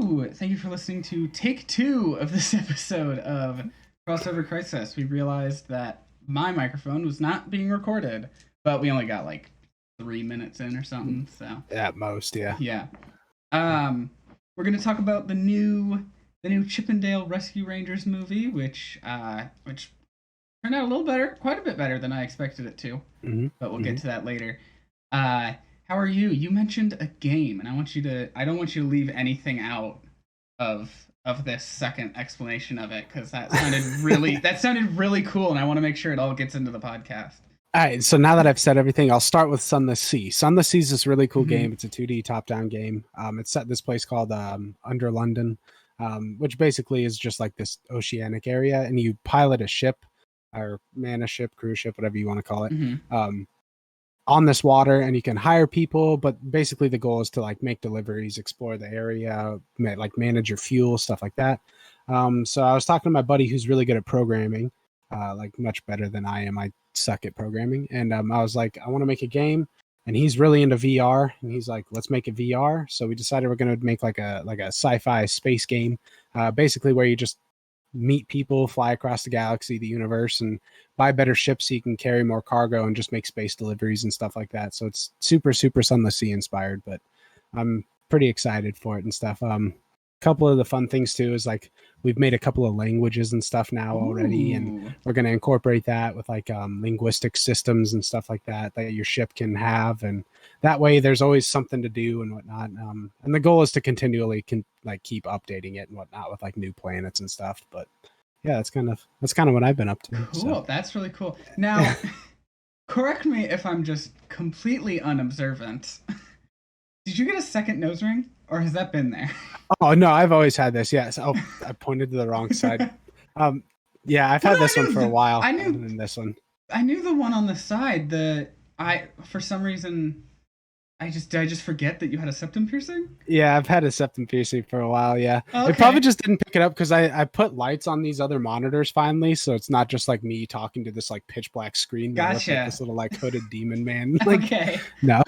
Hello! Thank you for listening to take two of this episode of Crossover Crisis. We realized that my microphone was not being recorded, but we only got like 3 minutes in or something, so At most, yeah. yeah. We're gonna talk about the new Chippendale Rescue Rangers movie, which turned out a little better, quite a bit better than I expected it to. But we'll get to that later. Uh, how are you? You mentioned a game, and I don't want you to leave anything out of this second explanation of it because that sounded really cool, and I want to make sure it all gets into the podcast. All right, so now that I've said everything, I'll start with Sunless Sea. Sunless Sea is this really cool Mhm. game. It's a 2D top-down game. It's set in this place called Under London, which basically is just like this oceanic area, and you pilot a ship or man a ship, cruise ship, whatever you want to call it, on this water, and you can hire people. But basically, the goal is to like make deliveries, explore the area, like manage your fuel, stuff like that. So I was talking to my buddy who's really good at programming, like much better than I am. I suck at programming, and I was like, I want to make a game, and he's really into VR, and he's like, let's make it VR. So we decided we're going to make like a sci-fi space game, basically where you just meet people, fly across the galaxy, the universe, and buy better ships so you can carry more cargo and just make space deliveries and stuff like that. So it's super Sunless Sea inspired, but I'm pretty excited for it and stuff. Couple of the fun things too is like we've made a couple of languages and stuff now already, and we're going to incorporate that with like linguistic systems and stuff like that your ship can have, and that way there's always something to do and whatnot. And the goal is to continually keep updating it and whatnot with like new planets and stuff. But yeah, that's kind of what I've been up to. Cool, So. That's really cool. Now, correct me if I'm just completely unobservant. Did you get a second nose ring, or has that been there? Oh no, I've always had this. Yes. Oh, I pointed to the wrong side. Yeah, I've had this one for a while. I knew this one. I knew the one on the side. For some reason, did I just forget that you had a septum piercing? Yeah, I've had a septum piercing for a while. Yeah, Okay. It probably just didn't pick it up because I put lights on these other monitors finally, so it's not just like me talking to this like pitch black screen. That looks like this little like hooded demon man. Like, okay. No,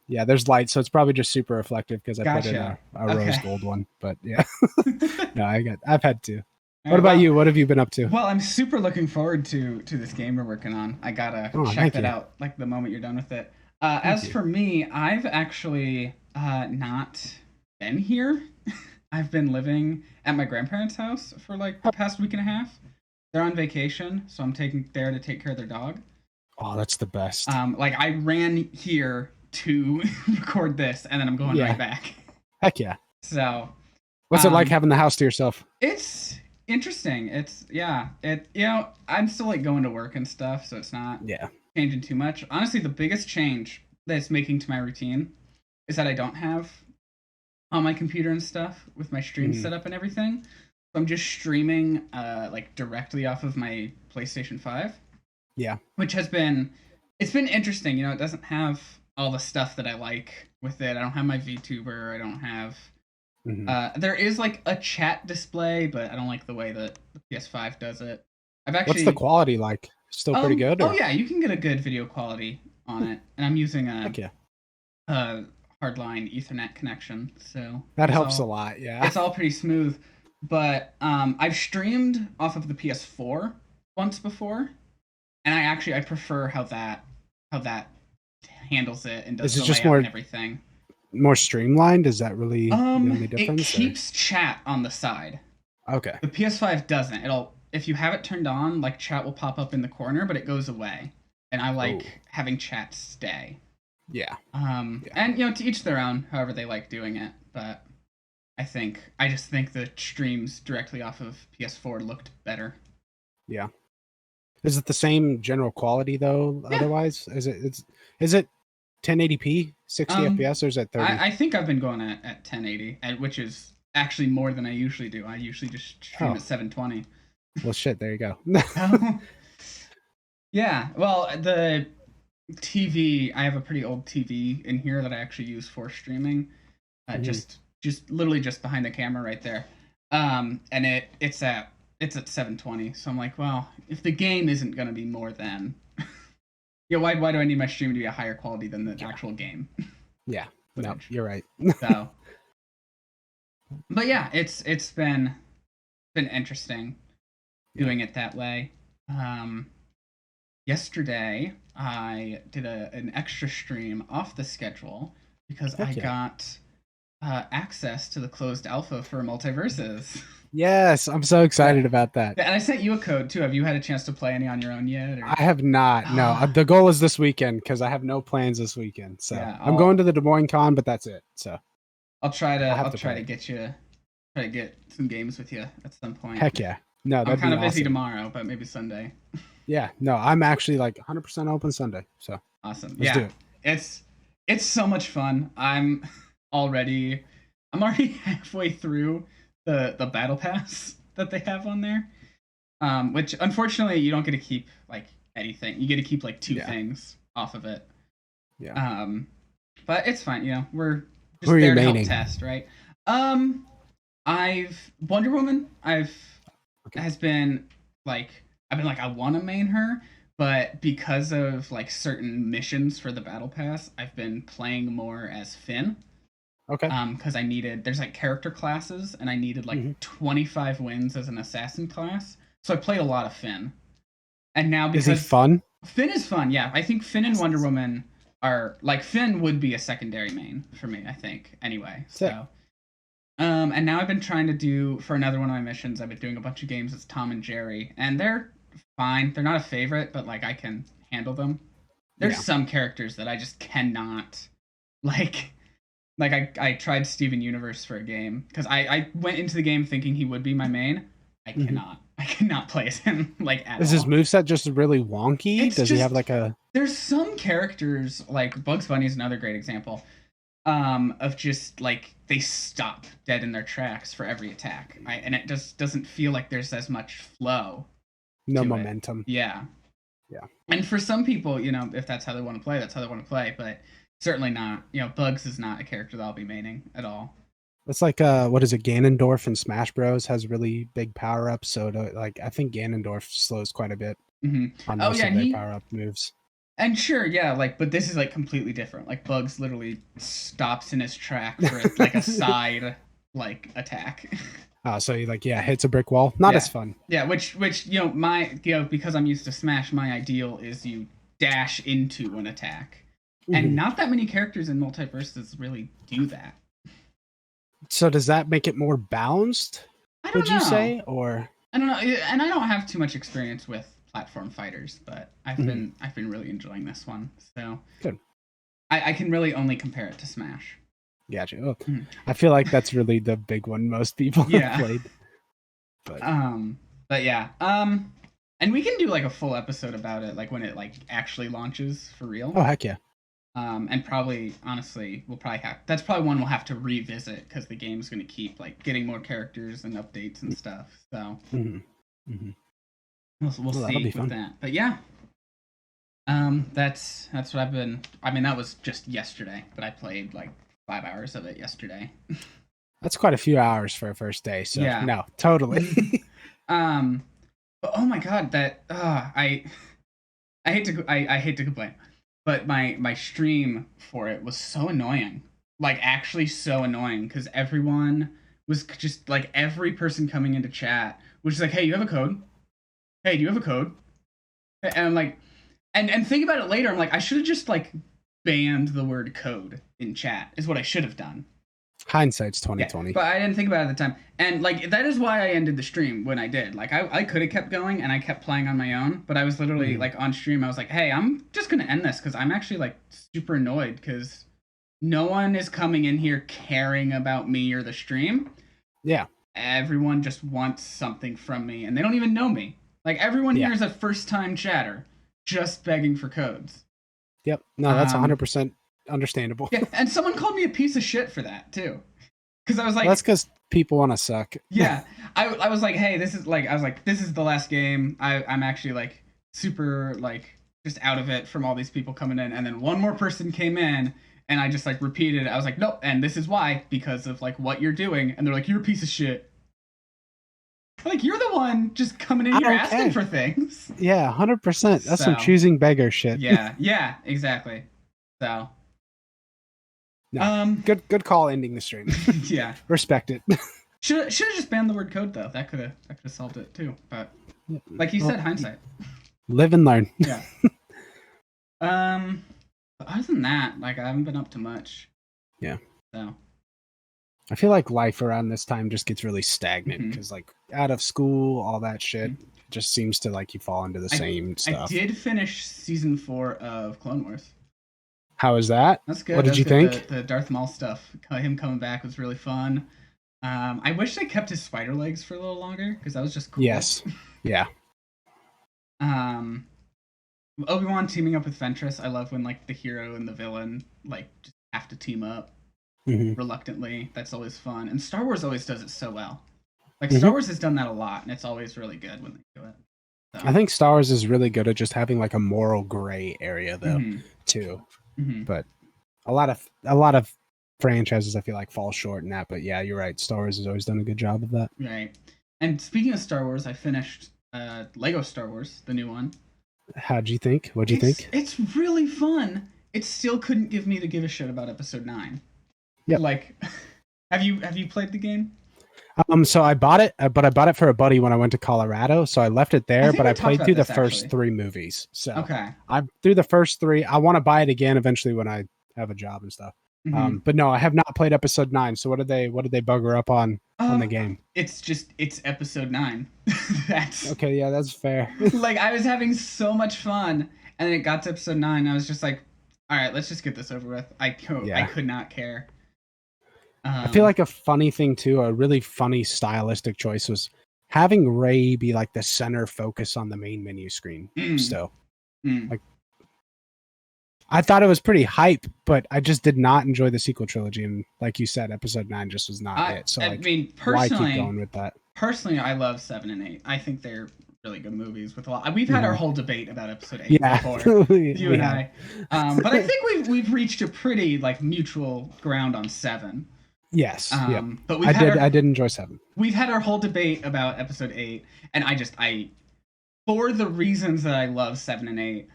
yeah, there's lights, so it's probably just super reflective because I put in a rose gold one. But yeah, no, I've had two. What about you? What have you been up to? Well, I'm super looking forward to this game we're working on. I gotta check that out like the moment you're done with it. As for me, I've actually not been here. I've been living at my grandparents' house for like the past week and a half. They're on vacation, so I'm there to take care of their dog. Oh, that's the best. Like I ran here to record this, and then I'm going right back. Heck yeah. So, what's it like having the house to yourself? It's interesting. I'm still like going to work and stuff, so it's not changing too much. Honestly, the biggest change that it's making to my routine is that I don't have on my computer and stuff with my stream set up and everything. So I'm just streaming like directly off of my PlayStation 5. Yeah. Which has been interesting. It doesn't have all the stuff that I like with it. I don't have my VTuber. I don't have there is like a chat display, but I don't like the way that the PS5 does it. What's the quality like? Still pretty good? Or? Oh yeah, you can get a good video quality on it, and I'm using a hardline Ethernet connection, so that helps a lot. Yeah, it's all pretty smooth. But I've streamed off of the PS4 once before, and I prefer how that handles it and does the layout and everything. More streamlined? Is that really the only difference? It keeps chat on the side. Okay. The PS5 doesn't. If you have it turned on, like chat will pop up in the corner, but it goes away. And I like having chat stay. Yeah. And to each their own, however they like doing it. But I just think the streams directly off of PS4 looked better. Yeah. Is it the same general quality though? Yeah. Otherwise, is it 1080p, 60 FPS, or is it 30? I think I've been going at 1080, which is actually more than I usually do. I usually just stream at 720. Well, shit, there you go. Yeah, well, the TV, I have a pretty old TV in here that I actually use for streaming. Just literally just behind the camera right there. And it's at 720. So I'm like, well, if the game isn't going to be more than why do I need my stream to be a higher quality than the actual game? Yeah. No, you're right. So But yeah, it's been interesting Yeah. doing it that way. Um, Yesterday I did an extra stream off the schedule because I Heck yeah. got access to the closed alpha for Multiverses. Yes, I'm so Yeah. excited about that. Yeah, and I sent you a code too. Have you had a chance to play any on your own yet? Or I have not. No, ah, the goal is this weekend because I have no plans this weekend. So yeah, I'm going to the Des Moines Con, but that's it. So I have I'll to try play to it. get you try to get some games with you at some point. Heck yeah. No, I'm that'd kind be of busy awesome. tomorrow, but maybe Sunday. Yeah, no, I'm actually like 100% open Sunday. So Awesome. let's do Yeah. it. It's it's so much fun. Already I'm already halfway through the battle pass that they have on there. Which unfortunately you don't get to keep like anything. You get to keep like two Yeah. things off of it. Yeah. Um but it's fine, you know. We're Who just are you there to help maining? test, right? Um I've Wonder Woman. Okay. Has been like I've been like I want to main her, but because of like certain missions for the battle pass, I've been playing more as Finn. Okay. Because I needed there's like character classes and I needed like Hmm. 25 wins as an assassin class, so I played a lot of Finn. And now Is he because fun? Finn is fun, yeah, I think Finn and Wonder Yes. Woman are like Finn would be a secondary main for me, I think. Anyway, Sick. so and now I've been trying to do for another one of my missions. I've been doing a bunch of games as Tom and Jerry, and they're fine. They're not a favorite, but like I can handle them. There's Yeah. some characters that I just cannot like. Like I tried Steven Universe for a game because I went into the game thinking he would be my main. Hmm. I cannot play as him like at Is his all. moveset just really wonky? It's Does he have just like a there's some characters like Bugs Bunny is another great example of just like they stop dead in their tracks for every attack. And it just doesn't feel like there's as much flow no to it. momentum? Yeah. Yeah. And for some people, you know, if that's how they want to play, that's how they want to play. But certainly not. You know, Bugs is not a character that I'll be maining at all. It's like what is it? Ganondorf in Smash Bros has really big power ups, so like I think Ganondorf slows quite a bit Hmm. on Oh most yeah, of and their he power up moves. and sure, yeah, like, but this is like completely different. Like Bugs literally stops in his track for like a side like attack. So he like hits a brick wall. Not Yeah. as fun. Yeah, which you know, because I'm used to Smash, my ideal is you dash into an attack. And Mhm. not that many characters in Multiverses really do that. So does that make it more balanced? I don't Would you know. say, or I don't know, and I don't have too much experience with platform fighters, but Mhm. I've been really enjoying this one. So Good? I can really only compare it to Smash. Gotcha. Oh, Mhm. I feel like that's really the big one most people have Yeah. played. But But yeah. And we can do like a full episode about it, like when it like actually launches for real. oh heck yeah, And probably, honestly, we'll probably have that's probably one we'll have to revisit because the game's going to keep like getting more characters and updates and stuff. So hmm hmm we'll well that'll see be with fun. that. But yeah, that's what I've been. I mean, that was just yesterday, but I played like 5 hours of it yesterday. That's quite a few hours for a first day. So Yeah. no, totally. Um, but oh my god, that I hate to complain, but my stream for it was so annoying. Like actually so annoying because everyone was just like every person coming into chat was just like, "Hey, you have a code? Hey, do you have a code?" And I'm like, and think about it later. I'm like, I should have just like banned the word code in chat. Is what I should have done. Hindsight's Yeah, 2020. but I didn't think about it at the time, and like that is why I ended the stream when I did. Like I could have kept going and I kept playing on my own, but I was literally Mhm. like on stream. I was like, hey, I'm just gonna end this because I'm actually like super annoyed because no one is coming in here caring about me or the stream. Yeah, Everyone just wants something from me, and they don't even know me. Like everyone yeah, here is a first time chatter, just begging for codes. yep. No, that's Um, 100% understandable. yeah, and someone called me a piece of shit for that too, because I was Well, that's like, because people want to suck. yeah, I was like, hey, this is like I was like, this is the last game. I'm actually like super like just out of it from all these people coming in, and then one more person came in, and I just like repeated. I was like, nope, and this is why because of like what you're doing, and they're like, you're a piece of shit. Like you're the one just coming in I here don't asking care. for things. Yeah, 100%. That's some So choosing beggar shit. yeah, yeah, exactly. So No. Good call ending the stream. Yeah. Respect it. Should have just banned the word code though. That could have solved it too. But like you said, hindsight. Live and learn. Yeah. But other than that, like I haven't been up to much. Yeah. So I feel like life around this time just gets really stagnant because like out of school, all that shit just seems to like you fall into the same stuff. I did finish season 4 of Clone Wars. How is that? That's good. What did you think? The Darth Maul stuff, him coming back was really fun. I wish they kept his spider legs for a little longer because that was just cool. Yes. Yeah. Obi-Wan teaming up with Ventress. I love when like the hero and the villain like just have to team up reluctantly. That's always fun. And Star Wars always does it so well. Like Star Wars has done that a lot, and it's always really good when they do it. So. I think Star Wars is really good at just having like a moral gray area though, too. But a lot of franchises I feel like fall short in that. But yeah, you're right. Star Wars has always done a good job of that. Right. And speaking of Star Wars, I finished Lego Star Wars, the new one. How'd you think? What'd you think? It's really fun. It still couldn't give me to give a shit about episode 9. Yeah. Like, have you played the game? So I bought it, but I bought it for a buddy when I went to Colorado. So I left it there, but I played through the first 3 movies. So okay, I'm through the first 3. I want to buy it again eventually when I have a job and stuff. But no, I have not played episode 9. So what did they bugger up on the game? It's episode 9. That's okay. Yeah, that's fair. Like I was having so much fun, and then it got to episode 9. I was just like, all right, let's just get this over with. I could not care. I feel like a funny thing too, a really funny stylistic choice was having Rey be like the center focus on the main menu screen. Still, like I thought it was pretty hype, but I just did not enjoy the sequel trilogy, and like you said, episode 9 just was not it. So I mean, personally, why keep going with that? Personally, I love 7 and 8. I think they're really good movies with a lot. We've had our whole debate about episode 8 before, you and I. But I think we've reached a pretty like mutual ground on 7. Yes. But I did enjoy 7. We've had our whole debate about episode 8, and I for the reasons that I love 7 and 8,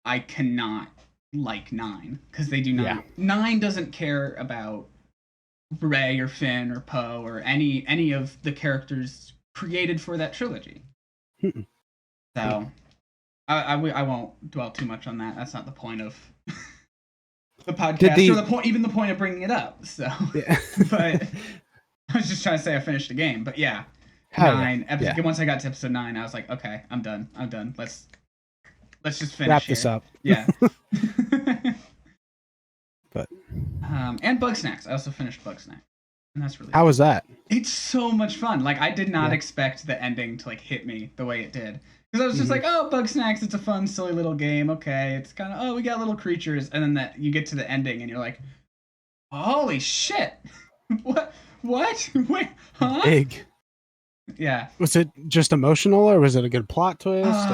I cannot like 9 because they do not. Yeah. 9 doesn't care about Rey or Finn or Poe or any of the characters created for that trilogy. So I won't dwell too much on that. That's not the point of the podcast or even the point of bringing it up. So, but I was just trying to say I finished the game. But yeah, 9. Once I got to episode 9, I was like, okay, I'm done. Let's just finish. Wrap this up. Yeah. But and Bugsnax. I also finished Bugsnax, and that's really. How was that? It's so much fun. Like I did not expect the ending to like hit me the way it did. Because I was just like, oh, Bugsnax, it's a fun, silly little game. Okay, it's kind of, we got little creatures. And then that you get to the ending and you're like, holy shit. What? Wait, huh? Big. Yeah. Was it just emotional or was it a good plot twist?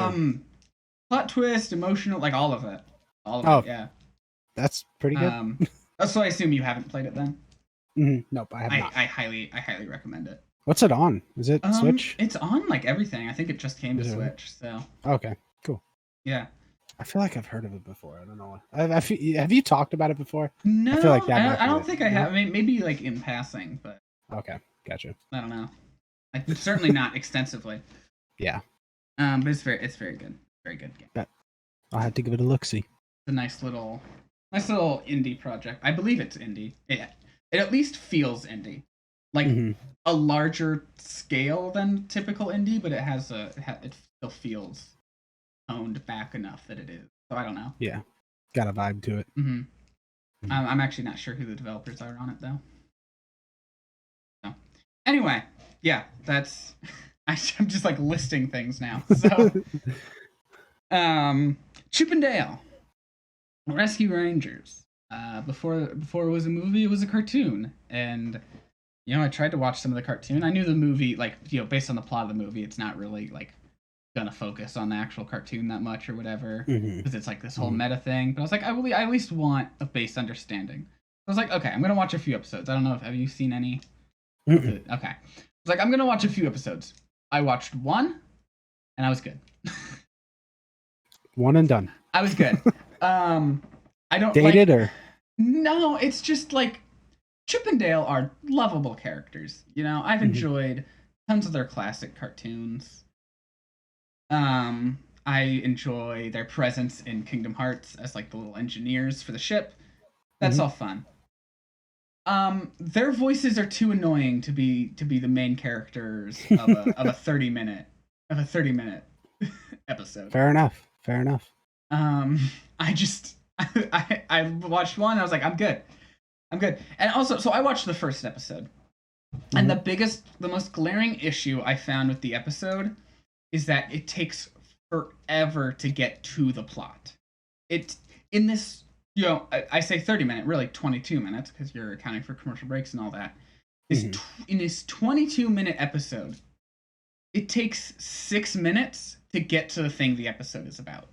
Plot twist, emotional, like all of it. All of it, yeah. That's pretty good. So I assume you haven't played it then? Nope, I have not. I highly recommend it. What's it on? Is it Switch? It's on like everything. I think it just came to Switch. So okay, cool. Yeah, I feel like I've heard of it before. I don't know. Have you talked about it before? No, I feel like I don't think I have. I mean, maybe like in passing, but okay, gotcha. I don't know. Certainly not extensively. Yeah. But it's very good. Very good game. I'll have to give it a look-see. It's a nice little indie project. I believe it's indie. It at least feels indie. Like a larger scale than typical indie, but it still feels honed back enough that it is. So I don't know. Yeah, got a vibe to it. I'm actually not sure who the developers are on it though. So anyway, yeah, that's. I'm just like listing things now. So, Chip and Dale, Rescue Rangers. Before it was a movie, it was a cartoon, and. I tried to watch some of the cartoon. I knew the movie, like, based on the plot of the movie, it's not really, like, gonna focus on the actual cartoon that much or whatever. Because it's, like, this whole meta thing. But I was like, I at least want a base understanding. I was like, okay, I'm gonna watch a few episodes. I don't know have you seen any? Okay. I was like, I'm gonna watch a few episodes. I watched 1, and I was good. 1 and done. I was good. I don't dated or No, it's just like Chip and Dale are lovable characters. You know, I've Hmm. enjoyed tons of their classic cartoons. I enjoy their presence in Kingdom Hearts as like the little engineers for the ship. That's Hmm. all fun. Their voices are too annoying to be the main characters of a 30 minute episode. Fair enough. Fair enough. Um, I just I watched one. I was like, I'm good. I'm good. And also, so I watched the first episode, and Hmm. the most glaring issue I found with the episode is that it takes forever to get to the plot. It in this, I say 30 minute, really 22 minutes because you're accounting for commercial breaks and all that. Hmm. In this 22-minute episode, it takes 6 minutes to get to the thing the episode is about.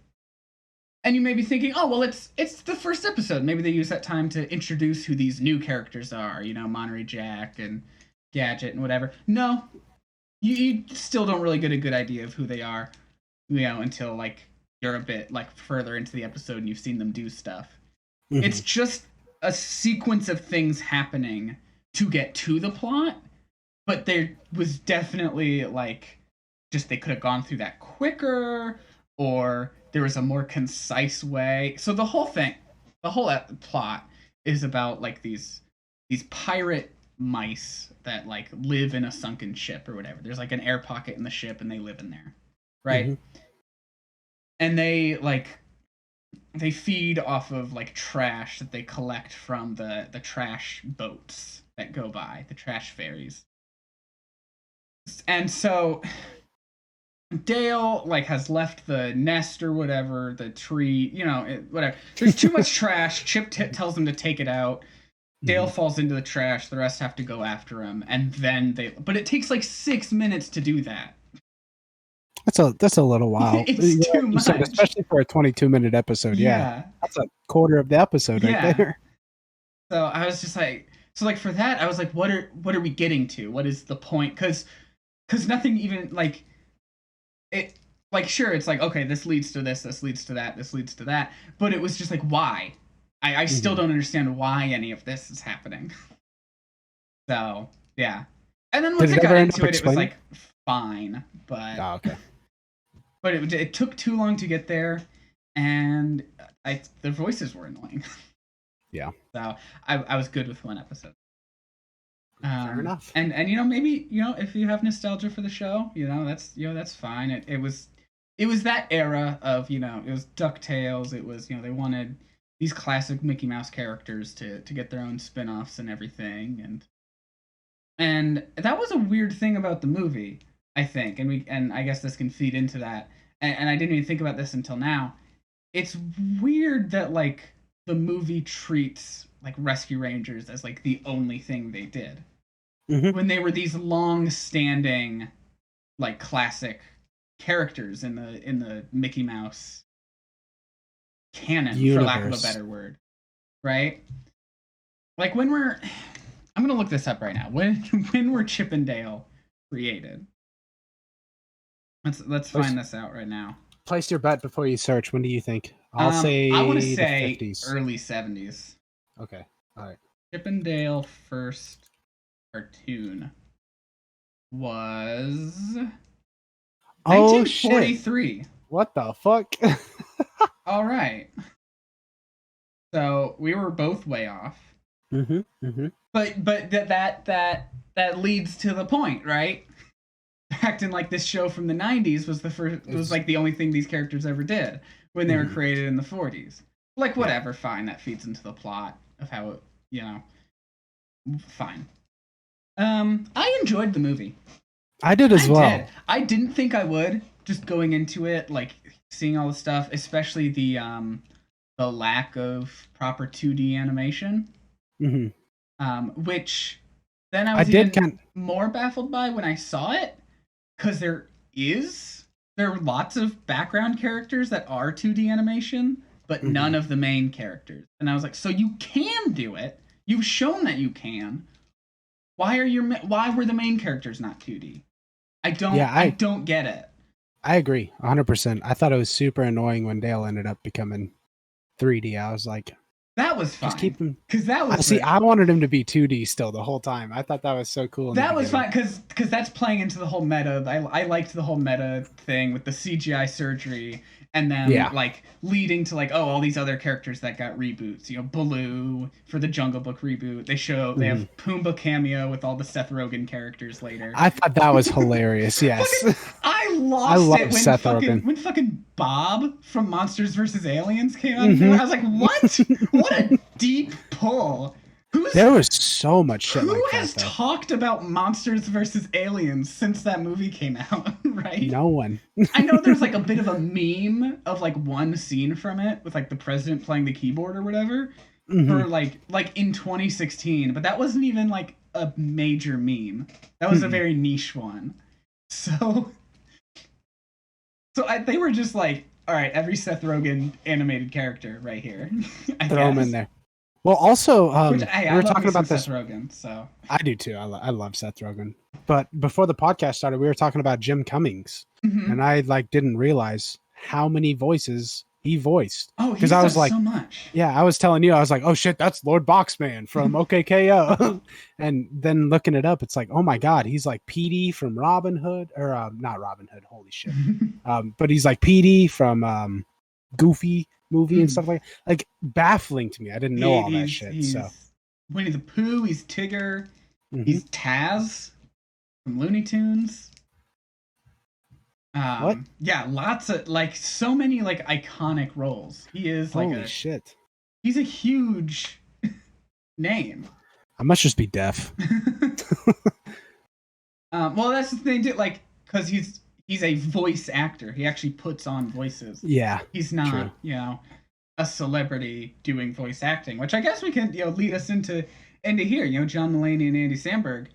And you may be thinking, oh well, it's the first episode. Maybe they use that time to introduce who these new characters are. You know, Monterey Jack and Gadget and whatever. No, you still don't really get a good idea of who they are, until like you're a bit like further into the episode and you've seen them do stuff. It's Hmm. just a sequence of things happening to get to the plot, but there was definitely like just they could have gone through that quicker, or there was a more concise way. So the whole plot is about like these pirate mice that like live in a sunken ship or whatever. There's like an air pocket in the ship and they live in there, right? Hmm. And they feed off of like trash that they collect from the trash boats that go by, the trash ferries. And so Dale like has left the nest or whatever, the tree, whatever. There's too much trash. Chip tells him to take it out. Dale Hmm. falls into the trash. The rest have to go after him, and then but it takes like 6 minutes to do that. That's a little while. It's Yeah, too you said, much. especially for a 22-minute episode. Yeah, Yeah, that's a quarter of the episode right yeah. there. So I was just like, so like for that, I was like, what are we getting to? What is the point? Because nothing even like it. Like sure, it's like okay, this leads to this leads to that, this leads to that, but it was just like why? I still Hmm. don't understand why any of this is happening. So yeah, and then Did once it I ever got end up into it, it was explaining? like fine, Oh, okay. but it took too long to get there, and the voices were annoying. Yeah. So I was good with one episode. Fair enough. And maybe if you have nostalgia for the show, that's fine. It was that era of it was Ducktales. It was they wanted these classic Mickey Mouse characters to get their own spin-offs and everything, and that was a weird thing about the movie, I think, and I guess this can feed into that. And I didn't even think about this until now. It's weird that like the movie treats like Rescue Rangers as like the only thing they did Hmm. when they were these long-standing like classic characters in the Mickey Mouse canon, for lack of a Universe. better word, right? Like when we're I'm gonna look this up right now. When when were Chip and Dale created? Let's Place, find this out right now. place your bet before you search. When do you think? I'll I want to say the say 50s. early 70s. Okay. All right. Chip and Dale first cartoon was Oh shit! 1943. What the fuck? All right. So we were both way off. Hmm. Hmm. But that leads to the point, right? Acting like this show from the 90s was the first was It's like the only thing these characters ever did when they were mhm. created in the 40s. Like Yeah. whatever, fine, that feeds into the plot of how it, fine. I enjoyed the movie. I did I as did. well. I didn't think I would just going into it like seeing all the stuff, especially the lack of proper 2D animation. Hmm. Which then I I was did even kind. more baffled by when I saw it, because there are lots of background characters that are 2D animation, but Hmm. none of the main characters. And I was like, so you can do it. You've shown that you can. Why were the main characters not 2D? Yeah, I I don't get it. I agree 100%. I thought it was super annoying when Dale ended up becoming 3D. I was like, That was Just keep fine him. because that I was see. I wanted him to be 2D still the whole time. I thought that was so cool. In the that was beginning. fine because that's playing into the whole meta. I liked the whole meta thing with the CGI surgery and them Yeah. like leading to like, oh, all these other characters that got reboots. You know, Baloo for the Jungle Book reboot. They Mhm. have Pumbaa cameo with all the Seth Rogen characters later. I thought that was hilarious. Yes. Fucking, I I lost it love Seth Rogen. when fucking Bob from Monsters vs Aliens came out of nowhere. Hmm. I was like, what? What a deep pull. There was so much shit Who like has that, though. talked about Monsters vs. Aliens since that movie came out, right? No one. I know there's like a bit of a meme of like one scene from it with like the president playing the keyboard or whatever Hmm. for like in 2016, but that wasn't even like a major meme. That was a very niche one. So they were just like, all right, every Seth Rogen animated character right here. I Throw guess. him in there. Well, also, Which hey, we I were love talking me some about this. Seth Rogen, so I do too. I love Seth Rogen. But before the podcast started, we were talking about Jim Cummings, Mhm. and I like didn't realize how many voices he voiced. Oh, he's Because I done was like, so much. yeah, I was telling you, I was like, oh shit, that's Lord Boxman from OKKO. And then looking it up, it's like, oh my god, he's like PD from Robin Hood, or not Robin Hood. Holy shit. But he's like PD from Goofy movie and stuff like baffling to me. I didn't know all that shit. He's So Winnie the Pooh. He's Tigger. mhm. He's Taz from Looney Tunes. What? Yeah, lots of like so many like iconic roles. He is like Holy shit. he's a huge name. I must just be deaf. Well, that's the thing too, like because he's a voice actor. He actually puts on voices. Yeah. He's not, True. you know, a celebrity doing voice acting, which I guess we can, you know, lead us into here. You know, John Mulaney and Andy Samberg.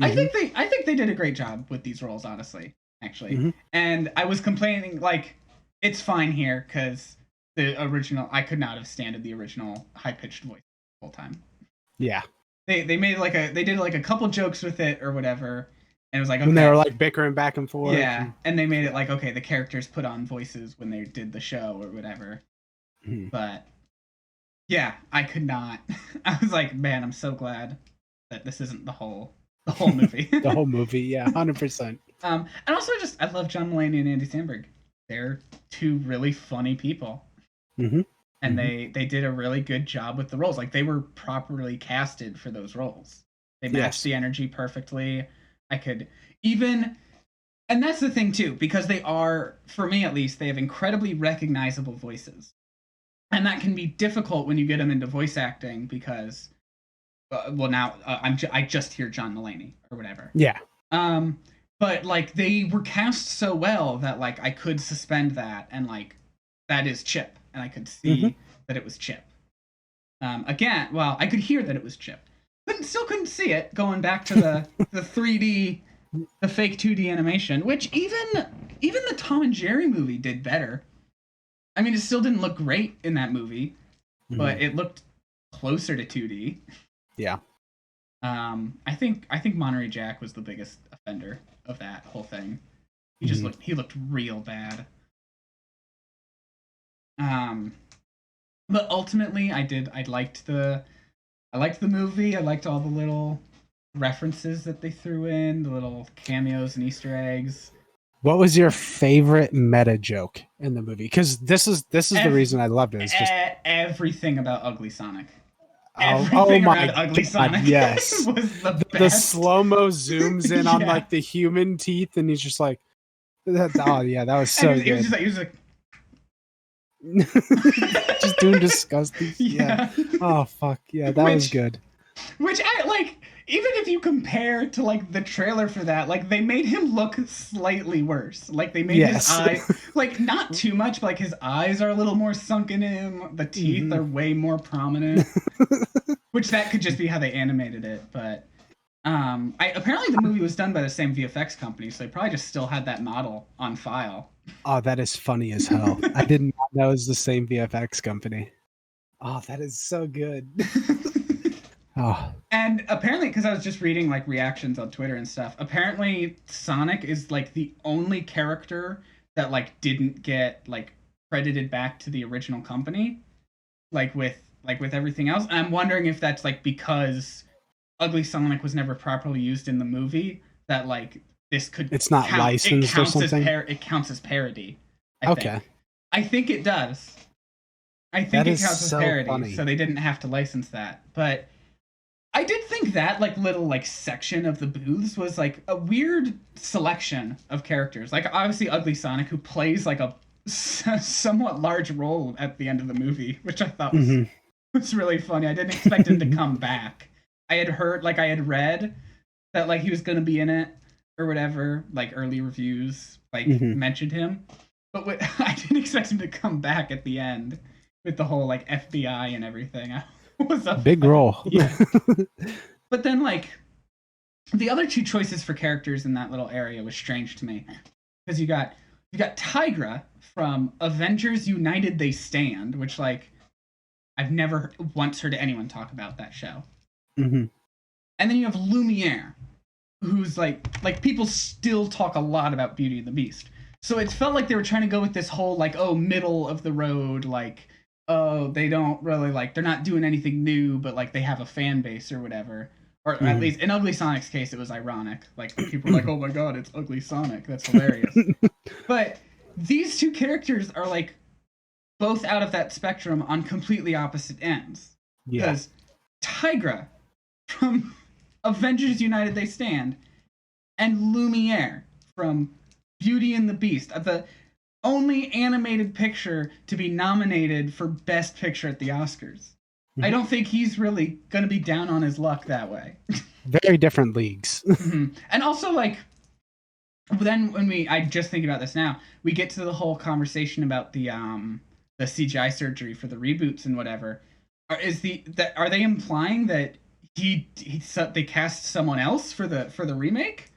I think they did a great job with these roles, honestly, actually. Mhm. And I was complaining like it's fine here because the original I could not have standed the original high pitched voice the whole time. Yeah. They made like they did like a couple jokes with it or whatever, and it was like okay. When they were like bickering back and forth. Yeah, and they made it like okay, the characters put on voices when they did the show or whatever. But yeah, I could not. I was like, man, I'm so glad that this isn't the whole movie. The whole movie, yeah, 100%. And also just I love John Mulaney and Andy Samberg. They're two really funny people. Mm-hmm. And they did a really good job with the roles. Like they were properly casted for those roles. They matched the energy perfectly. I could even, and that's the thing too, because they are, for me at least, they have incredibly recognizable voices, and that can be difficult when you get them into voice acting because, now I just hear John Mulaney or whatever. Yeah. But like they were cast so well that like I could suspend that and like that is Chip. And I could see that it was Chip. Again, well, I could hear that it was Chip. Still couldn't see it going back to the 3D, the fake 2D animation, which even the Tom and Jerry movie did better. I mean, it still didn't look great in that movie, but it looked closer to 2D. Yeah. I think Monterey Jack was the biggest offender of that whole thing. He looked real bad. But ultimately I liked the movie. I liked all the little references that they threw in, the little cameos and Easter eggs. What was your favorite meta joke in the movie? Because this is the reason I loved it. It's just everything about Ugly Sonic. Oh my Ugly Sonic. Yes. Was the best. The slow-mo zooms in on like the human teeth, and he's just like, that was so good. He was just like just doing disgusting. Yeah. Oh fuck yeah, that was good. Which I like. Even if you compare to like the trailer for that, like they made him look slightly worse. Like they made his eye, like not too much, but like his eyes are a little more sunken in. The teeth are way more prominent. Which that could just be how they animated it, but apparently the movie was done by the same VFX company, so they probably just still had that model on file. Oh, that is funny as hell. I didn't know it was the same VFX company. Oh, that is so good. Oh. And apparently, because I was just reading like reactions on Twitter and stuff, apparently Sonic is like the only character that like didn't get like credited back to the original company, like with like with everything else. And I'm wondering if that's like because Ugly Sonic was never properly used in the movie, that like this could It's not licensed or something? It counts as parody. Okay. I think it does. I think That it is counts as so parody, funny. so they didn't have to license that. But I did think that like little like section of the booths was like a weird selection of characters. Like obviously Ugly Sonic, who plays like a somewhat large role at the end of the movie, which I thought was really funny. I didn't expect him to come back. I had read that like he was going to be in it or whatever, like early reviews like mentioned him, but I didn't expect him to come back at the end with the whole like FBI and everything. I was a big role. Yeah. But then like the other two choices for characters in that little area was strange to me, because you got Tigra from Avengers United They Stand, which like I've never once heard anyone talk about that show. And then you have Lumiere, who's like people still talk a lot about Beauty and the Beast. So it felt like they were trying to go with this whole like, oh, middle of the road, like, oh, they don't really like, they're not doing anything new, but like they have a fan base or whatever. Or at least in Ugly Sonic's case, it was ironic. Like people were like, oh my god, it's Ugly Sonic. That's hilarious. But these two characters are like both out of that spectrum on completely opposite ends. Yeah. Because Tigra from Avengers United They Stand and Lumiere from Beauty and the Beast, the only animated picture to be nominated for Best Picture at the Oscars. I don't think he's really going to be down on his luck that way. Very different leagues. And also, like, then when I just think about this now, we get to the whole conversation about the CGI surgery for the reboots and whatever. Are they implying that they cast someone else for the remake?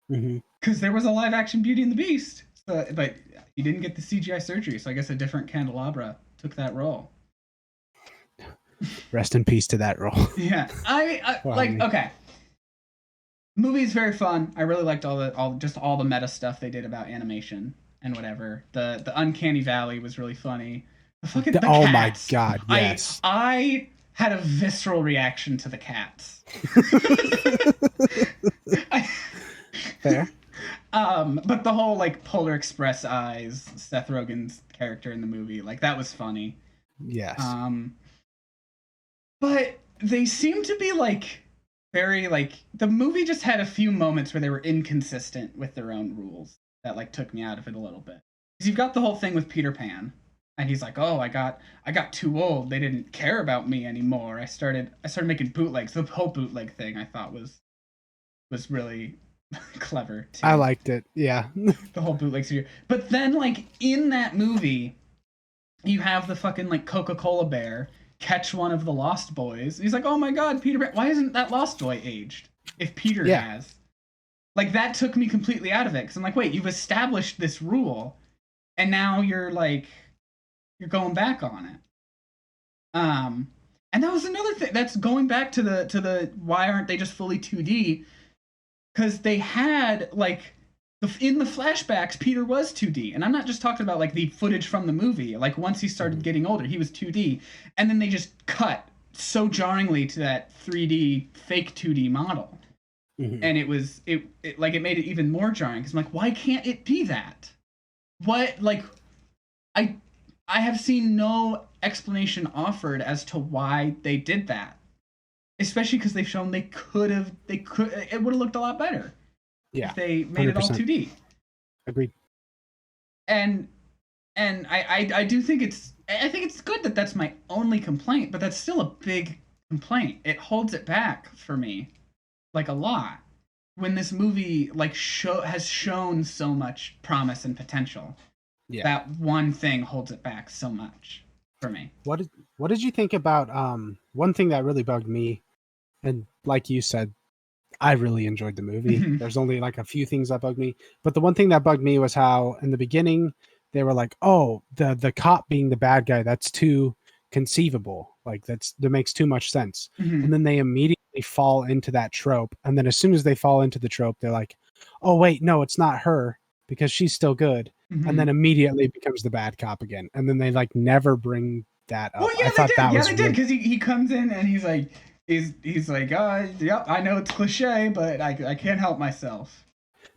Because there was a live action Beauty and the Beast, but he didn't get the CGI surgery, so I guess a different Candelabra took that role. Rest in peace to that role. Yeah, I like okay. Movie is very fun. I really liked all the meta stuff they did about animation and whatever. The Uncanny Valley was really funny. The oh cats. My god, yes. I had a visceral reaction to the cats. Fair. But the whole like Polar Express eyes, Seth Rogen's character in the movie, like that was funny. Yes. But they seem to be like very like, the movie just had a few moments where they were inconsistent with their own rules that like took me out of it a little bit. Because you've got the whole thing with Peter Pan, and he's like, oh, I got too old. They didn't care about me anymore. I started making bootlegs. The whole bootleg thing I thought was really clever too. I liked it. Yeah. The whole bootleg series. But then like in that movie, you have the fucking like Coca-Cola bear catch one of the Lost Boys. He's like, oh my god, Peter Pan, why isn't that Lost Boy aged? If Peter has. Like, that took me completely out of it. Because I'm like, wait, you've established this rule, and now you're going back on it. And that was another thing. That's going back to the why aren't they just fully 2D? Because they had, like, in the flashbacks, Peter was 2D. And I'm not just talking about, like, the footage from the movie. Like, once he started getting older, he was 2D. And then they just cut so jarringly to that 3D fake 2D model. And it made it even more jarring. Because I'm like, why can't it be that? What, like, I have seen no explanation offered as to why they did that. Especially because they've shown it would have looked a lot better. Yeah, if they made 100%. It all 2D. Agreed. And I do think it's good that that's my only complaint, but that's still a big complaint. It holds it back for me, like a lot. When this movie like has shown so much promise and potential, that one thing holds it back so much for me. What did you think about one thing that really bugged me, and like you said, I really enjoyed the movie. There's only like a few things that bugged me, but the one thing that bugged me was how in the beginning they were like, "Oh, the cop being the bad guy, that's too conceivable. Like that makes too much sense." And then they immediately fall into that trope, and then as soon as they fall into the trope, they're like, "Oh wait, no, it's not her because she's still good." And then immediately becomes the bad cop again. And then they like never bring that Well, up. yeah, I they thought did. that Yeah, was they did really, because he comes in and he's like, yep, I know it's cliche, but I can't help myself.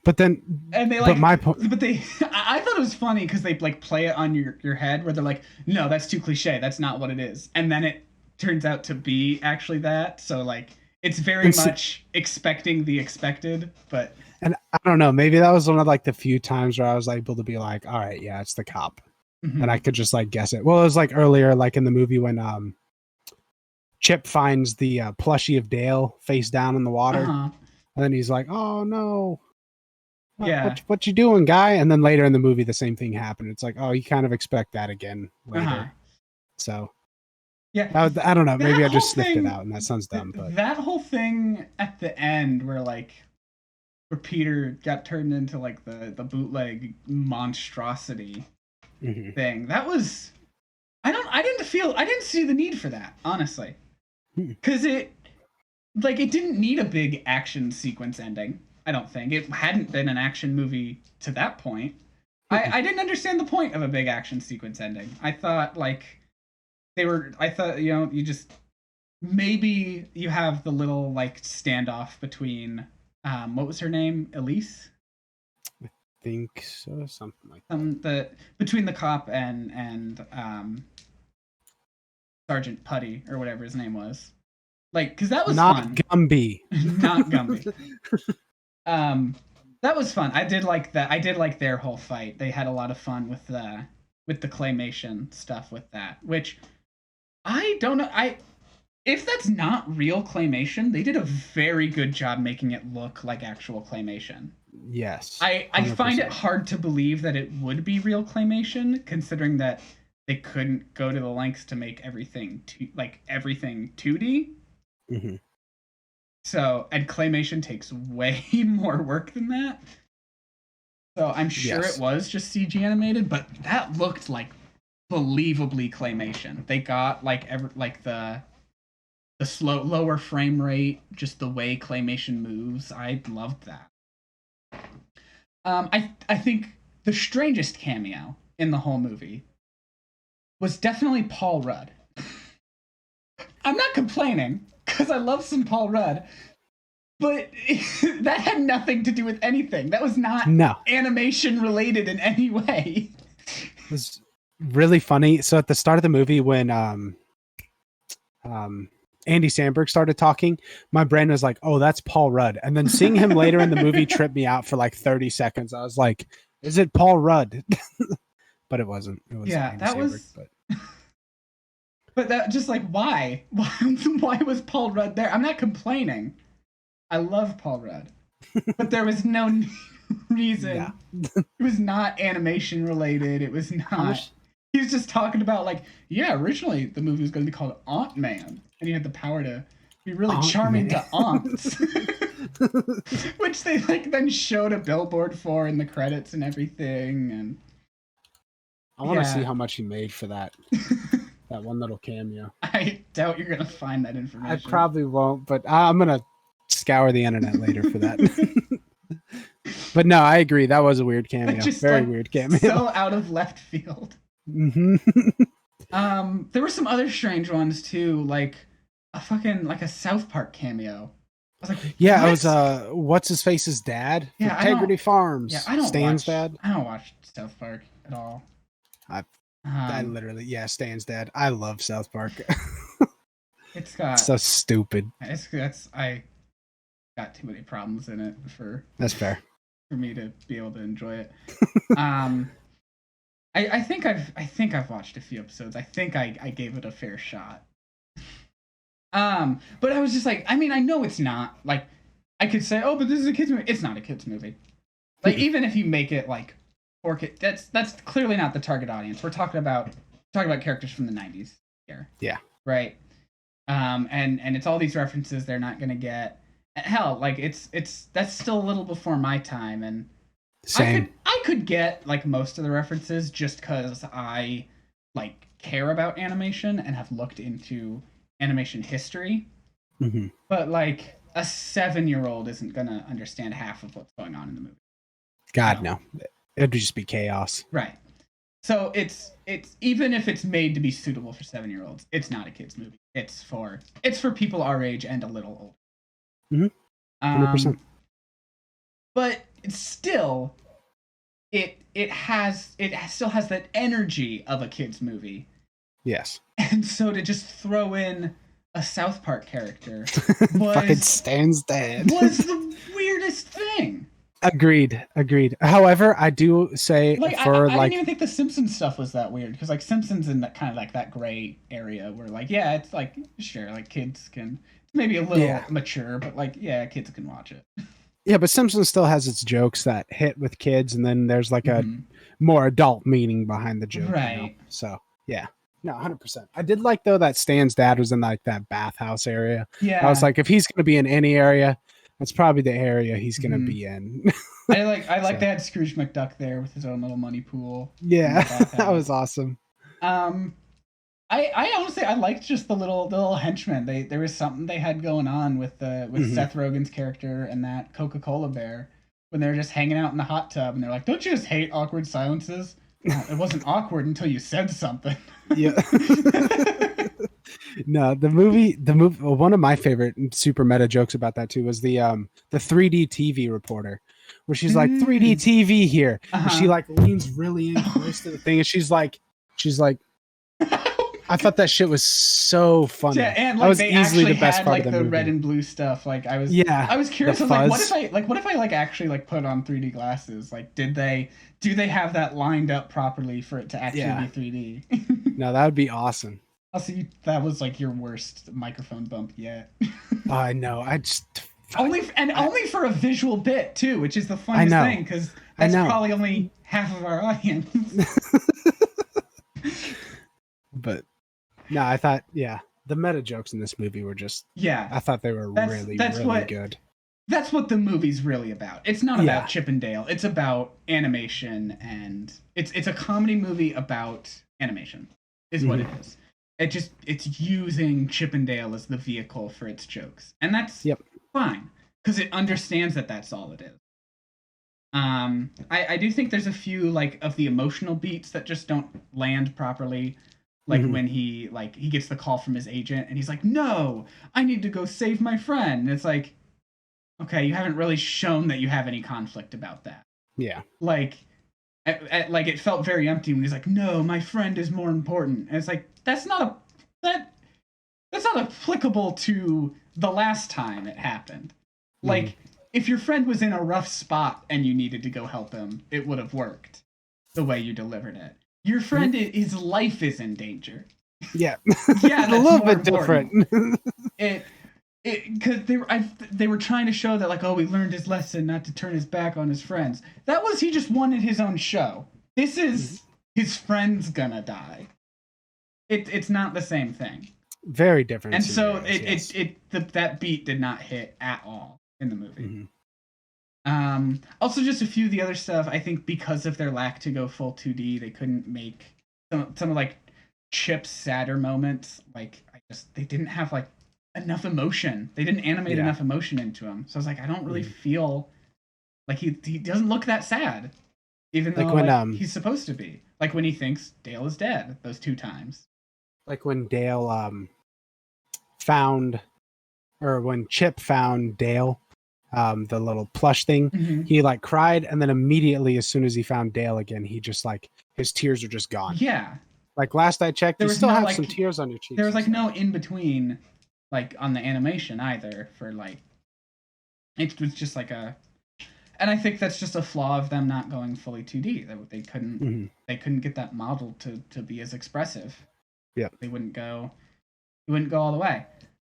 but then, And they but like, my point, but they, I thought it was funny because they like play it on your head where they're like, no, that's too cliche. That's not what it is. And then it turns out to be actually that. So like, it's very much expecting the expected, but. and I don't know, maybe that was one of like the few times where I was able to be like, all right, yeah, it's the cop. Mm-hmm. And I could just like guess it. Well, it was like earlier, like in the movie when Chip finds the plushie of Dale face down in the water, and then he's like, "Oh no, what you doing, guy?" And then later in the movie, the same thing happened. It's like, oh, you kind of expect that again later. So yeah, I don't know. Maybe I just sniffed thing, it out, and that sounds dumb. But that whole thing at the end, where Peter got turned into like the bootleg monstrosity thing, that was I didn't see the need for that, honestly, because it didn't need a big action sequence ending. I don't think it hadn't been an action movie to that point. I didn't understand the point of a big action sequence ending. I thought you just maybe you have the little like standoff between what was her name, Elise? I think so, something like that. Between the cop and Sergeant Putty or whatever his name was, like, because that was not fun. Gumby, Not Gumby. That was fun. I did like that. I did like their whole fight. They had a lot of fun with the claymation stuff with that, which I don't know. If that's not real claymation, they did a very good job making it look like actual claymation. Yes. I find it hard to believe that it would be real claymation, considering that they couldn't go to the lengths to make everything 2D. Mm-hmm. So, and claymation takes way more work than that. So I'm sure it was just CG animated, but that looked like believably claymation. They got the lower frame rate, just the way claymation moves. I loved that. I think the strangest cameo in the whole movie was definitely Paul Rudd. I'm not complaining because I love some Paul Rudd, but that had nothing to do with anything. That was not animation related in any way. It was really funny. So at the start of the movie, when Andy Samberg started talking, my brain was like, oh, that's Paul Rudd. And then seeing him later in the movie tripped me out for like 30 seconds. I was like, is it Paul Rudd? But it wasn't. It was Andy Samberg. But that just like, why? Why was Paul Rudd there? I'm not complaining. I love Paul Rudd. But there was no reason. Yeah. It was not animation related. It was not. He was just talking about originally the movie was going to be called Aunt Man, and he had the power to be really charming to aunts, which they then showed a billboard for in the credits and everything. And I want to see how much he made for that. That one little cameo. I doubt you're going to find that information. I probably won't, but I'm going to scour the internet later for that. But no, I agree. That was a weird cameo. Very weird cameo. So out of left field. Mm-hmm. There were some other strange ones too, like a South Park cameo. I was like, yeah, what? It was what's his face's dad? Yeah, Integrity Farms. Yeah, I don't Stan's dad. I don't watch South Park at all. I literally, Stan's dad. I love South Park. It's got so stupid. I got too many problems in it that's fair for me to be able to enjoy it. I think I've watched a few episodes. I think I gave it a fair shot. But I was just like, I mean, I know it's not like I could say, oh, but this is a kids movie. It's not a kids movie. Like even if you make it like for kids, that's clearly not the target audience. We're talking about characters from the 90s here. Yeah. Right. And it's all these references they're not gonna get. Hell, like that's still a little before my time, and same. I could get like most of the references just because I like care about animation and have looked into animation history. Mm-hmm. But like a 7-year-old isn't gonna understand half of what's going on in the movie. God, no. It'd just be chaos. Right. So it's even if it's made to be suitable for 7-year-olds, it's not a kids movie. It's for people our age and a little older. 100%. But it's still it still has that energy of a kids movie. Yes. And so to just throw in a South Park character fucking Stan's dad was the weirdest thing. Agreed. However, I do say I didn't even think the Simpsons stuff was that weird because Simpsons in that kind of that gray area where it's sure kids can, it's maybe a little mature, but kids can watch it. Yeah, but Simpsons still has its jokes that hit with kids, and then there's a more adult meaning behind the joke, right? So yeah, no, 100%. I did like though that Stan's dad was in that bathhouse area. Yeah, I was like, if he's gonna be in any area, that's probably the area he's gonna be in. I like they had Scrooge McDuck there with his own little money pool. Yeah, that was awesome. I honestly I liked just the little henchmen. There was something they had going on with Seth Rogen's character and that Coca-Cola bear when they were just hanging out in the hot tub and they're like, "Don't you just hate awkward silences?" It wasn't awkward until you said something. Yeah. No, the movie. One of my favorite super meta jokes about that too was the 3D TV reporter, where she's like 3D TV here. And she leans really in close to the thing, and she's like. I thought that shit was so funny. Yeah, and that was easily the best part of the movie. Red and blue stuff. I was curious. I was like, what if I actually put on 3D glasses? Do they have that lined up properly for it to actually be 3D? No, that would be awesome. Also, that was your worst microphone bump yet. I know. I just only for a visual bit too, which is the funniest thing because that's probably only half of our audience. But no, I thought the meta jokes in this movie were just I thought they were really good. That's what the movie's really about. It's not about Chip and Dale. It's about animation, and it's a comedy movie about animation is what it is. It's using Chip and Dale as the vehicle for its jokes, and that's fine because it understands that that's all it is. I do think there's a few of the emotional beats that just don't land properly. When he gets the call from his agent and he's like, "No, I need to go save my friend." And it's like, okay, you haven't really shown that you have any conflict about that. Yeah. It felt very empty when he's like, "No, my friend is more important." And it's like, that's not applicable to the last time it happened. If your friend was in a rough spot and you needed to go help him, it would have worked the way you delivered it. Your friend, his life is in danger. Yeah. Yeah, a little bit different. Because they were trying to show that we learned his lesson not to turn his back on his friends. That was he just wanted his own show. This is his friend's gonna die. It's not the same thing. Very different. And so that beat did not hit at all in the movie. Also, just a few of the other stuff. I think because of their lack to go full 2D, they couldn't make some of Chip's sadder moments. They didn't have enough emotion. They didn't animate enough emotion into him. So I was like, I don't really feel he doesn't look that sad, even though when, he's supposed to be. When he thinks Dale is dead those 2 times. When Dale when Chip found Dale. The little plush thing, he cried, and then immediately as soon as he found Dale again, he just his tears are just gone. Yeah. Last I checked, you still have some tears on your cheeks. There was no in between, on the animation either for it was just and I think that's just a flaw of them not going fully 2D. That they couldn't get that model to be as expressive. Yeah. They wouldn't go all the way.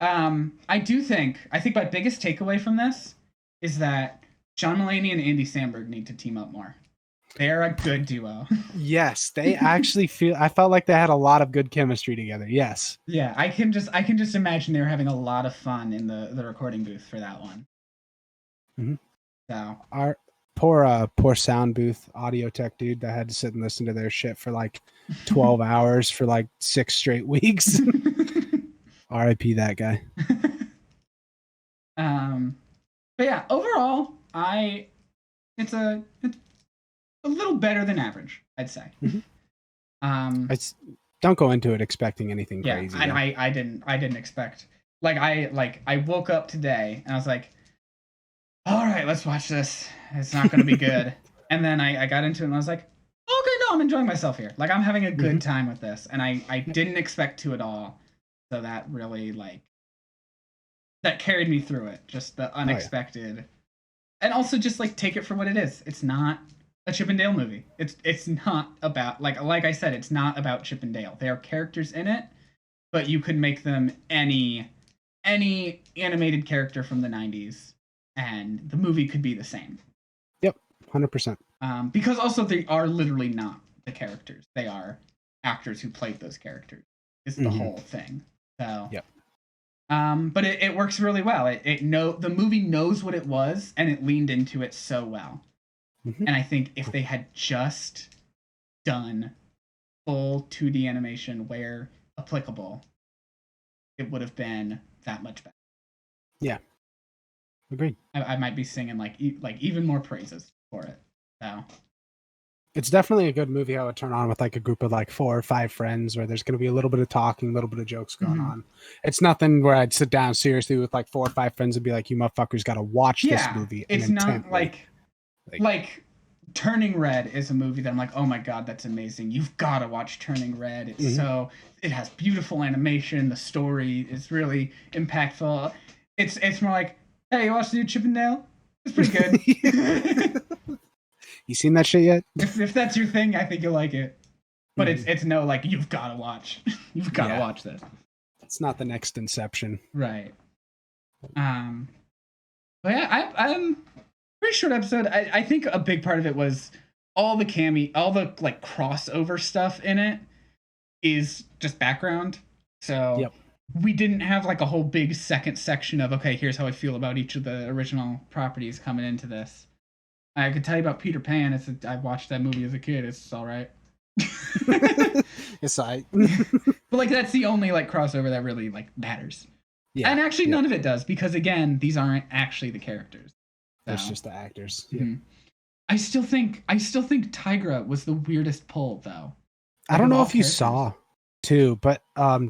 I think my biggest takeaway from this is that John Mulaney and Andy Samberg need to team up more. They're a good duo. Yes, they actually I felt like they had a lot of good chemistry together. Yes. Yeah, I can just imagine they were having a lot of fun in the recording booth for that one. So our poor sound booth audio tech dude that had to sit and listen to their shit for 12 hours for 6 straight weeks. R.I.P. that guy. But yeah, overall, it's a little better than average, I'd say. Um, don't go into it expecting anything yeah, crazy. and Though. I didn't expect, I woke up today and I was like, all right, let's watch this. It's not going to be good. And then I got into it and I was like, okay, no, I'm enjoying myself here. Like I'm having a good time with this, and I didn't expect to at all. So that really that carried me through it. Just the unexpected, and also just like take it for what it is. It's not a Chip and Dale movie. It's not about like I said, it's not about Chip and Dale. There are characters in it, but you could make them any animated character from the 90s, and the movie could be the same. Yep, 100%. Because also they are literally not the characters; they are actors who played those characters. Is the whole thing. So yep. But it works really well. The movie knows what it was, and it leaned into it so well. And I think if they had just done full 2D animation where applicable, it would have been that much better. Yeah, agreed. I might be singing like even more praises for it. So it's definitely a good movie. I would turn on with like a group of like 4 or 5 friends where there's going to be a little bit of talking, a little bit of jokes going on. It's nothing where I'd sit down seriously with like 4 or 5 friends and be like, you motherfuckers got to watch this movie. It's not like Turning Red is a movie that I'm like, oh my god, that's amazing. You've got to watch Turning Red. It's it has beautiful animation. The story is really impactful. It's more like, hey, you watch the new Chip and Dale? It's pretty good. You seen that shit yet? If that's your thing, I think you'll like it. But it's no like you've got to watch. You've got to watch this. It's not the next Inception, right? But yeah, I'm pretty short episode. I think a big part of it was all the like crossover stuff in it is just background. So we didn't have like a whole big second section of okay, here's how I feel about each of the original properties coming into this. I could tell you about Peter Pan. I watched that movie as a kid. It's all right. It's all right. But like that's the only like crossover that really like matters. Yeah. And actually none of it does because again, these aren't actually the characters. So. It's just the actors. Mm-hmm. I still think Tigra was the weirdest pull though. Like, I don't know if you saw too, but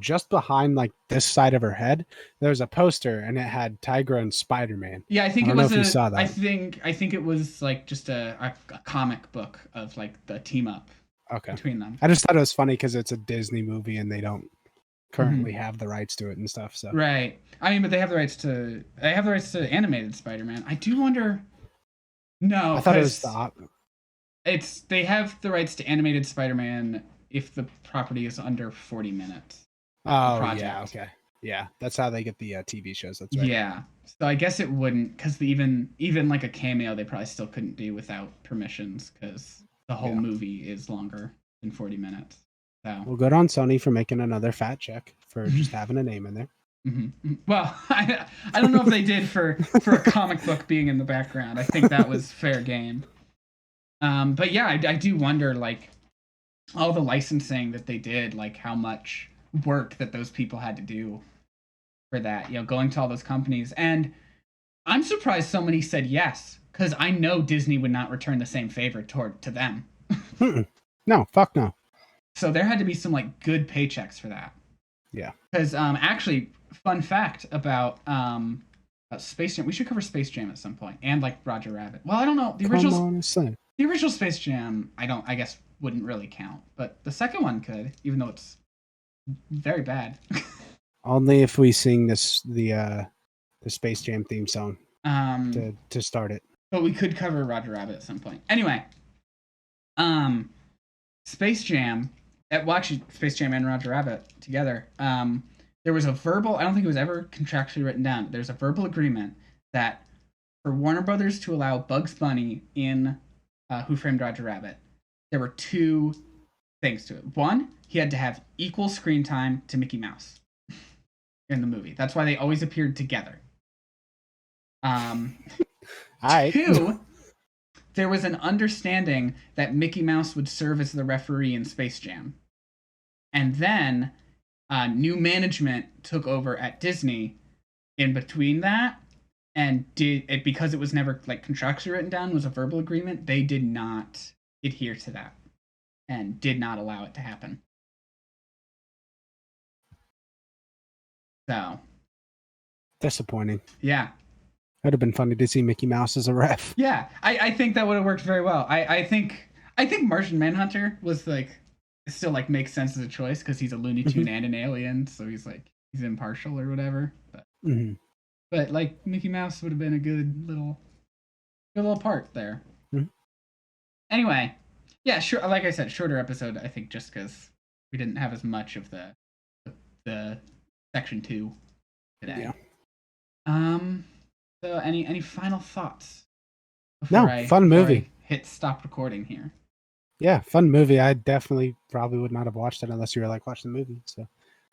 just behind like this side of her head, there was a poster and it had Tigra and Spider-Man. Yeah, I think it was. If you saw that. I think it was like just a comic book of like the team up. Okay. Between them. I just thought it was funny because it's a Disney movie and they don't currently have the rights to it and stuff. So right. I mean, but they have the rights to animated Spider-Man. I do wonder. No, I thought it was they have the rights to animated Spider-Man if the property is under 40 minutes. Oh yeah, okay, yeah, that's how they get the TV shows. That's right. Yeah, so I guess it wouldn't because even like a cameo they probably still couldn't do without permissions because the whole movie is longer than 40 minutes. So well, good on Sony for making another fat check for just having a name in there. Mm-hmm. Well, I don't know if they did for a comic book being in the background. I think that was fair game. But yeah, I do wonder like all the licensing that they did, like how much work that those people had to do for that. You know, going to all those companies, and I'm surprised so many said yes because I know Disney would not return the same favor to them. No, fuck no. So there had to be some like good paychecks for that. Yeah. Because actually, fun fact about Space Jam. We should cover Space Jam at some point, and like Roger Rabbit. Well, I don't know the original Space Jam. I guess wouldn't really count, but the second one could, even though it's very bad. Only if we sing the Space Jam theme song to start it. But we could cover Roger Rabbit at some point. Anyway, Space Jam. Actually, Space Jam and Roger Rabbit together. There was a verbal. I don't think it was ever contractually written down. There's a verbal agreement that for Warner Brothers to allow Bugs Bunny in Who Framed Roger Rabbit, there were 2 things to it. One, he had to have equal screen time to Mickey Mouse in the movie. That's why they always appeared together. All right. 2, there was an understanding that Mickey Mouse would serve as the referee in Space Jam. And then new management took over at Disney in between that, and did it because it was never like contractually written down, was a verbal agreement. They did not adhere to that. and did not allow it to happen. So disappointing. Yeah. That'd have been funny to see Mickey Mouse as a ref. Yeah, I think that would have worked very well. I think Martian Manhunter was like still like makes sense as a choice because he's a Looney Tune and an alien, so he's impartial or whatever. But like Mickey Mouse would have been a good little part there. Anyway, yeah, sure. Like I said, shorter episode. I think just because we didn't have as much of the section 2 today. Yeah. So any final thoughts? Fun movie. Hit stop recording here. Yeah, fun movie. I definitely probably would not have watched it unless you were like watching the movie. So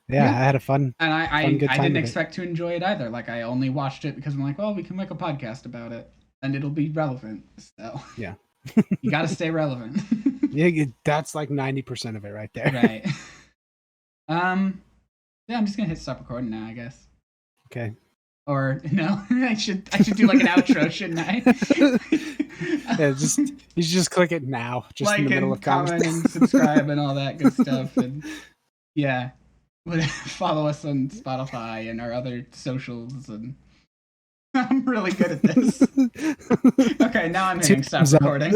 yeah, I had a fun. And I didn't expect to enjoy it either. Like I only watched it because I'm like, well, we can make a podcast about it and it'll be relevant. So yeah, you got to stay relevant. Yeah, that's like 90% of it right there. Right. Yeah, I'm just gonna hit stop recording now, I guess. Okay. Or no, I should do like an outro, shouldn't I? Yeah, you should just click it now, just like in the middle of comment and subscribe and all that good stuff, and yeah, follow us on Spotify and our other socials. And I'm really good at this. Okay, now I'm hitting stop recording.